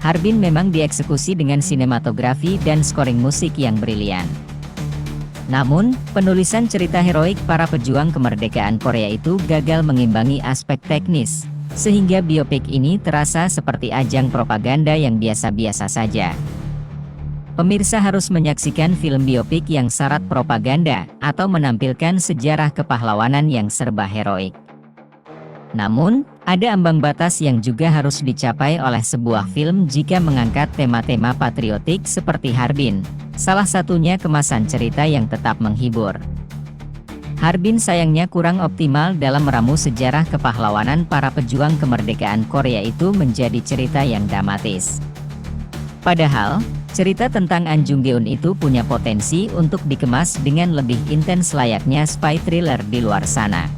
Harbin memang dieksekusi dengan sinematografi dan scoring musik yang brilian. Namun, penulisan cerita heroik para pejuang kemerdekaan Korea itu gagal mengimbangi aspek teknis, sehingga biopik ini terasa seperti ajang propaganda yang biasa-biasa saja. Pemirsa harus menyaksikan film biopik yang syarat propaganda, atau menampilkan sejarah kepahlawanan yang serba heroik. Namun, ada ambang batas yang juga harus dicapai oleh sebuah film jika mengangkat tema-tema patriotik seperti Harbin, salah satunya kemasan cerita yang tetap menghibur. Harbin sayangnya kurang optimal dalam meramu sejarah kepahlawanan para pejuang kemerdekaan Korea itu menjadi cerita yang dramatis. Padahal, cerita tentang An Jung-geun itu punya potensi untuk dikemas dengan lebih intens layaknya spy thriller di luar sana.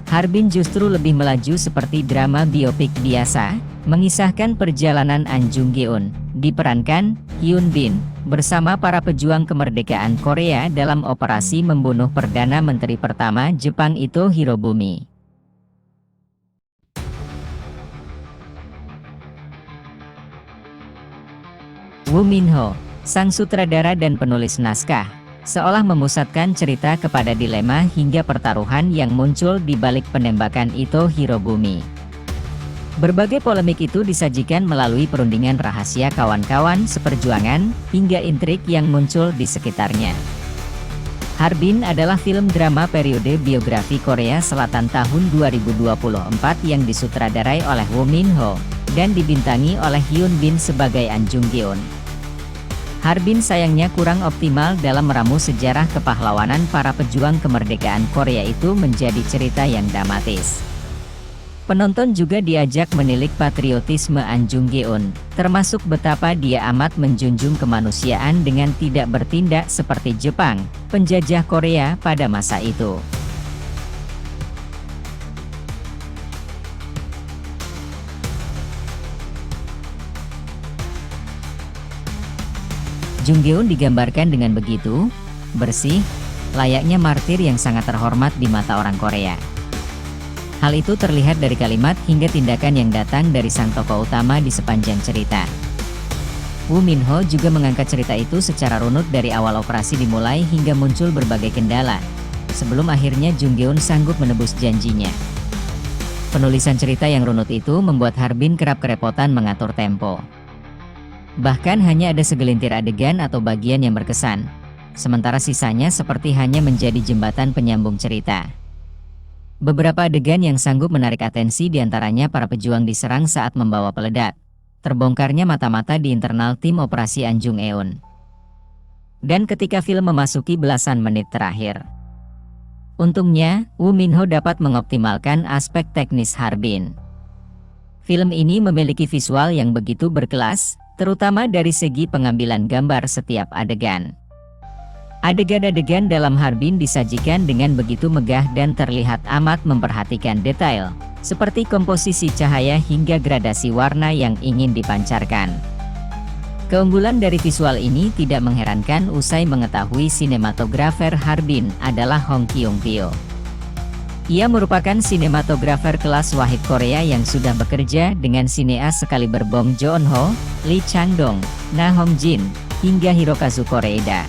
Harbin justru lebih melaju seperti drama biopik biasa, mengisahkan perjalanan An Jung-geun, diperankan Hyun Bin, bersama para pejuang kemerdekaan Korea dalam operasi membunuh Perdana Menteri pertama Jepang itu Hirobumi. Woo Min-ho, sang sutradara dan penulis naskah, seolah memusatkan cerita kepada dilema hingga pertaruhan yang muncul di balik penembakan Ito Hirobumi. Berbagai polemik itu disajikan melalui perundingan rahasia kawan-kawan seperjuangan, hingga intrik yang muncul di sekitarnya. Harbin adalah film drama periode biografi Korea Selatan tahun 2024 yang disutradarai oleh Woo Min-ho, dan dibintangi oleh Hyun Bin sebagai An Jung-geun. Harbin sayangnya kurang optimal dalam meramu sejarah kepahlawanan para pejuang kemerdekaan Korea itu menjadi cerita yang dramatis. Penonton juga diajak menilik patriotisme An Jung-geun, termasuk betapa dia amat menjunjung kemanusiaan dengan tidak bertindak seperti Jepang, penjajah Korea pada masa itu. Jung-geun digambarkan dengan begitu bersih, layaknya martir yang sangat terhormat di mata orang Korea. Hal itu terlihat dari kalimat hingga tindakan yang datang dari sang tokoh utama di sepanjang cerita. Woo Min-ho juga mengangkat cerita itu secara runut dari awal operasi dimulai hingga muncul berbagai kendala, sebelum akhirnya Jung-geun sanggup menebus janjinya. Penulisan cerita yang runut itu membuat Harbin kerap kerepotan mengatur tempo. Bahkan hanya ada segelintir adegan atau bagian yang berkesan, sementara sisanya seperti hanya menjadi jembatan penyambung cerita. Beberapa adegan yang sanggup menarik atensi diantaranya para pejuang diserang saat membawa peledak, terbongkarnya mata-mata di internal tim operasi An Jung-eun, dan ketika film memasuki belasan menit terakhir. Untungnya, Woo Min-ho dapat mengoptimalkan aspek teknis Harbin. Film ini memiliki visual yang begitu berkelas, terutama dari segi pengambilan gambar setiap adegan. Adegan-adegan dalam Harbin disajikan dengan begitu megah dan terlihat amat memperhatikan detail, seperti komposisi cahaya hingga gradasi warna yang ingin dipancarkan. Keunggulan dari visual ini tidak mengherankan usai mengetahui sinematografer Harbin adalah Hong Kyung-pyo. Ia merupakan sinematografer kelas wahid Korea yang sudah bekerja dengan sineas sekaliber Bong Joon-ho, Lee Chang-dong, Na Hong-jin, hingga Hirokazu Koreeda.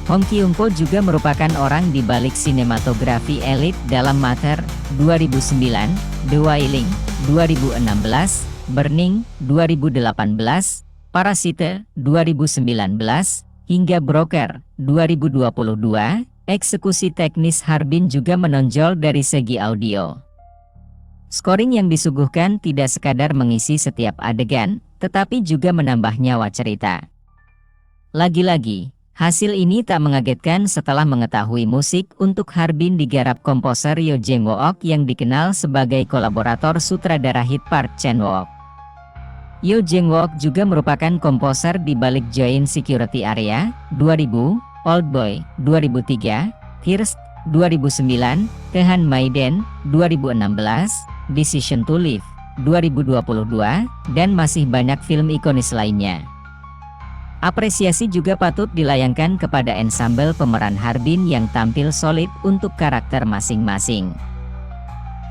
Hong Kyung-po juga merupakan orang di balik sinematografi elit dalam Mater 2009, The Wailing 2016, Burning 2018, Parasite 2019, hingga Broker 2022, eksekusi teknis Harbin juga menonjol dari segi audio. Scoring yang disuguhkan tidak sekadar mengisi setiap adegan, tetapi juga menambah nyawa cerita. Lagi-lagi, hasil ini tak mengagetkan setelah mengetahui musik untuk Harbin digarap komposer Yo Jang-wook yang dikenal sebagai kolaborator sutradara hit Park Chan-wook. Yo Jang-wook juga merupakan komposer di balik Joint Security Area 2000, Oldboy 2003, Thirst 2009, Tehan Maiden 2016, Decision to Live 2022, dan masih banyak film ikonis lainnya. Apresiasi juga patut dilayangkan kepada ensembel pemeran Harbin yang tampil solid untuk karakter masing-masing.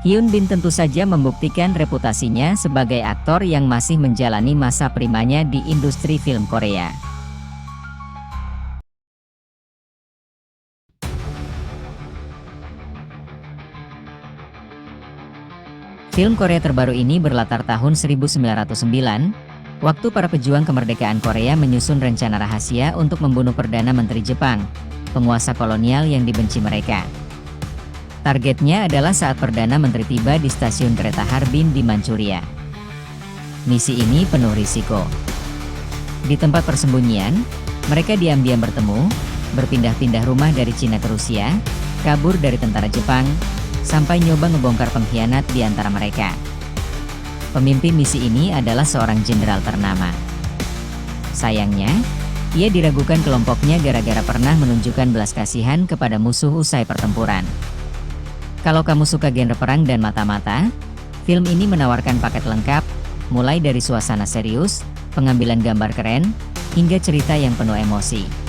Hyun Bin tentu saja membuktikan reputasinya sebagai aktor yang masih menjalani masa primanya di industri film Korea. Film Korea terbaru ini berlatar tahun 1909, waktu para pejuang kemerdekaan Korea menyusun rencana rahasia untuk membunuh Perdana Menteri Jepang, penguasa kolonial yang dibenci mereka. Targetnya adalah saat Perdana Menteri tiba di stasiun kereta Harbin di Manchuria. Misi ini penuh risiko. Di tempat persembunyian, mereka diam-diam bertemu, berpindah-pindah rumah dari Cina ke Rusia, kabur dari tentara Jepang, sampai nyoba ngebongkar pengkhianat di antara mereka. Pemimpin misi ini adalah seorang jenderal ternama. Sayangnya, ia diragukan kelompoknya gara-gara pernah menunjukkan belas kasihan kepada musuh usai pertempuran. Kalau kamu suka genre perang dan mata-mata, film ini menawarkan paket lengkap, mulai dari suasana serius, pengambilan gambar keren, hingga cerita yang penuh emosi.